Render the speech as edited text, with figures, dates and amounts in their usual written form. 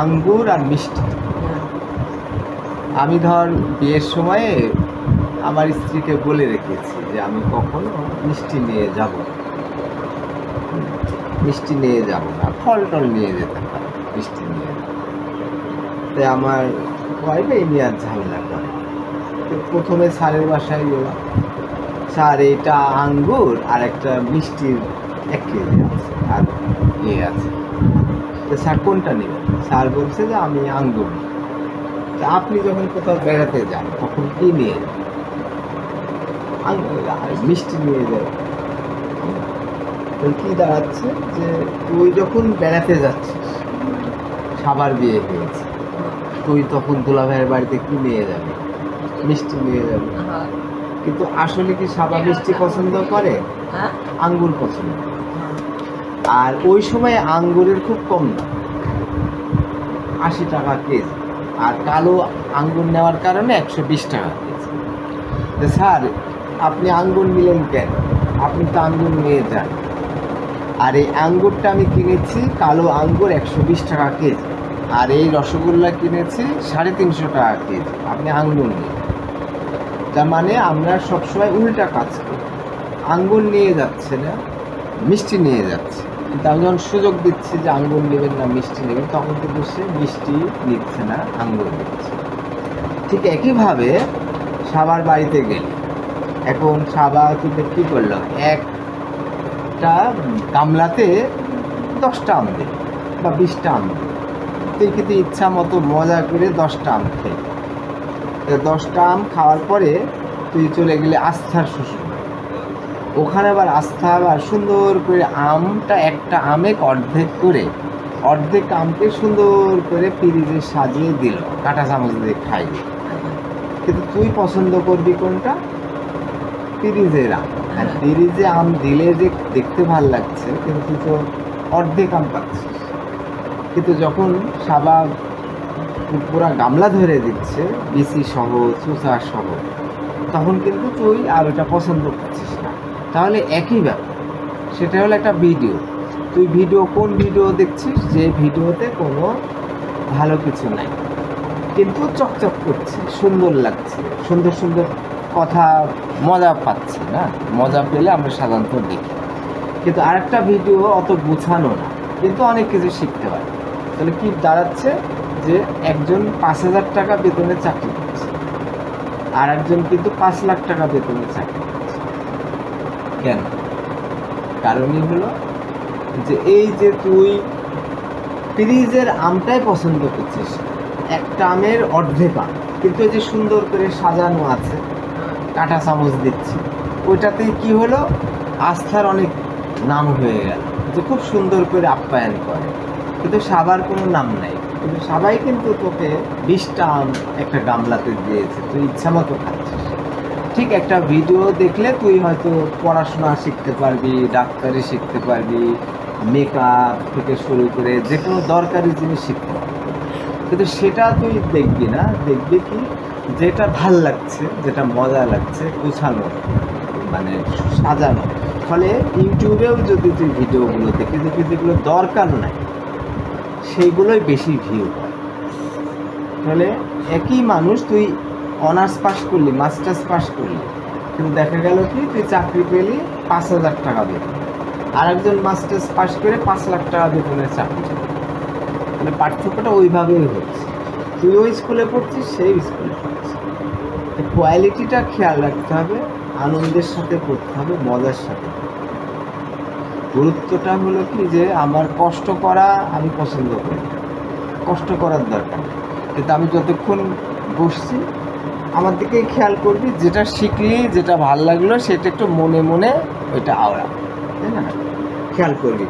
আঙ্গুর আর মিষ্টি। আমি ধর বিয়ের সময়ে আমার স্ত্রীকে বলে রেখেছি যে আমি কখনো মিষ্টি নিয়ে যাব না, মিষ্টি নিয়ে যাব না, ফল টল নিয়ে যেতে পারি, মিষ্টি নিয়ে যাব। তাই আমার ওয়াইফ এই নিয়ে আর ঝামেলা করে। তো প্রথমে স্যারের বাসায় গেলাম, স্যার এইটা আঙ্গুর আর একটা মিষ্টির 1 কেজি আছে আর ইয়ে আছে, তো স্যার কোনটা নেবেন? স্যার বলছে যে আমি আঙ্গুর। তা আপনি যখন কোথাও বেড়াতে যান তখন কি নিয়ে যান? আঙ্গুর আর মিষ্টি নিয়ে যাবেন। তো কি দাঁড়াচ্ছে যে তুই যখন বেড়াতে যাচ্ছিস, সাবার বিয়ে হয়েছে, তুই তখন দুলাভাইয়ের বাড়িতে কি নিয়ে যাবি? মিষ্টি নিয়ে যাবি। কিন্তু আসলে কি সাবা মিষ্টি পছন্দ করে? আঙ্গুর পছন্দ করে। আর ওই সময় আঙ্গুরের খুব কম দাম, 80 টাকা কেজি। আর কালো আঙ্গুর নেওয়ার কারণে 120 টাকা কেজি। তো স্যার আপনি আঙ্গুর নিলেন কেন? আপনি তো আঙ্গুর নিয়ে যান। আর এই আঙ্গুরটা আমি কিনেছি, কালো আঙ্গুর 120 টাকা কেজি, আর এই রসগোল্লা কিনেছি 350 টাকা কেজি। আপনি আঙ্গুর নিন। তার মানে আমরা সবসময় উল্টা কাজ করি, আঙ্গুর নিয়ে যাচ্ছে না, মিষ্টি নিয়ে যাচ্ছে। কিন্তু আমি যখন সুযোগ দিচ্ছি যে আঙ্গুর নেবেন না মিষ্টি নেবেন, তখন কিন্তু সে মিষ্টি নিচ্ছে না, আঙ্গুর নিচ্ছে। ঠিক একইভাবে সাবার বাড়িতে গেলে, এখন সাবা কিন্তু কী করলো, একটা গামলাতে 10টা আম দিল বা 20টা আম দিল। তুই কিন্তু ইচ্ছা মতো মজা করে 10টা আম খেয়ে, 10টা আম খাওয়ার পরে তুই চলে গেলে আস্থার শ্বশুর। ওখানে আবার আস্থা আবার সুন্দর করে আমটা, একটা আমে অর্ধেক আমকে সুন্দর করে ফ্রিজে সাজিয়ে দিল, কাঁটা চামচ দিয়ে খাইয়ে। কিন্তু তুই পছন্দ করবি কোনটা? ফ্রিজের আম। আর ফ্রিজে আম দিলে যে দেখতে ভাল লাগছে, কিন্তু তুই তো অর্ধেক আম পাচ্ছিস। কিন্তু যখন সাবা পুরা গামলা ধরে দিচ্ছে বিচি সহ, চুচা সহ, তখন কিন্তু তুই আর ওটা পছন্দ করছিস না। তাহলে একই ব্যাপার, সেটা হলো একটা ভিডিও। তুই কোন ভিডিও দেখছিস? যে ভিডিওতে কোনো ভালো কিছু নাই, কিন্তু চকচক করছে, সুন্দর লাগছে, সুন্দর সুন্দর কথা, মজা পাচ্ছি না, মজা পেলে আমরা সাধারণত দেখি। কিন্তু আরেকটা ভিডিও অত গুছানো না, কিন্তু অনেক কিছু শিখতে পারে। তাহলে কি দাঁড়াচ্ছে যে একজন 5,000 টাকা বেতনে চাকরি করছে, আর একজন কিন্তু 5 লাখ টাকা বেতনে চাকরি করছে। কেন? কারণই হলো যে এই যে তুই ফ্রিজের আমটাই পছন্দ করছিস, একটা আমের অর্ধেক আম, কিন্তু এই যে সুন্দর করে সাজানো আছে, কাঁটা চামচ দিচ্ছি, ওইটাতেই কি হলো, আস্থার অনেক নাম হয়ে গেল, যে খুব সুন্দর করে আপ্যায়ন করে। কিন্তু সাবার কোনো নাম নাই, কিন্তু সবাই কিন্তু তোকে 20টা আম একটা গামলাতে দিয়েছে, তুই ইচ্ছা মতো খাচ্ছিস। ঠিক একটা ভিডিও দেখলে তুই হয়তো পড়াশোনা শিখতে পারবি, ডাক্তারি শিখতে পারবি, মেকআপ থেকে শুরু করে যে কোনো দরকারি জিনিস শিখতে পারবি। কিন্তু সেটা তুই দেখবি না, দেখবি কি, যেটা ভাল লাগছে, যেটা মজা লাগছে, গুছানো, মানে সাজানো। ফলে ইউটিউবেও যদি তুই ভিডিওগুলো দেখি, যেগুলো দরকার নাই, সেইগুলোই বেশি ভিউ হয়। ফলে একই মানুষ, তুই অনার্স পাস করলি, মাস্টার্স পাস করলি, কিন্তু দেখা গেল কি তুই চাকরি পেলি 5,000 টাকা বেতন, আর একজন মাস্টার্স পাস করে 5 লাখ টাকা বেতনের চাকরি। মানে পার্থক্যটা ওইভাবেই হচ্ছে, তুই ওই স্কুলে পড়ছিস, সেই স্কুলে পড়ছিস। কোয়ালিটিটা খেয়াল রাখতে হবে, আনন্দের সাথে পড়তে হবে, মজার সাথে। গুরুত্বটা হলো কি, যে আমার কষ্ট করা আমি পছন্দ করি, কষ্ট করার দরকার। কিন্তু আমি যতক্ষণ বসছি আমার দিকেই খেয়াল করবি, যেটা শিখলি, যেটা ভাল লাগলো, সেটা একটু মনে মনে ওইটা আওড়া, তাই না? খেয়াল করবি।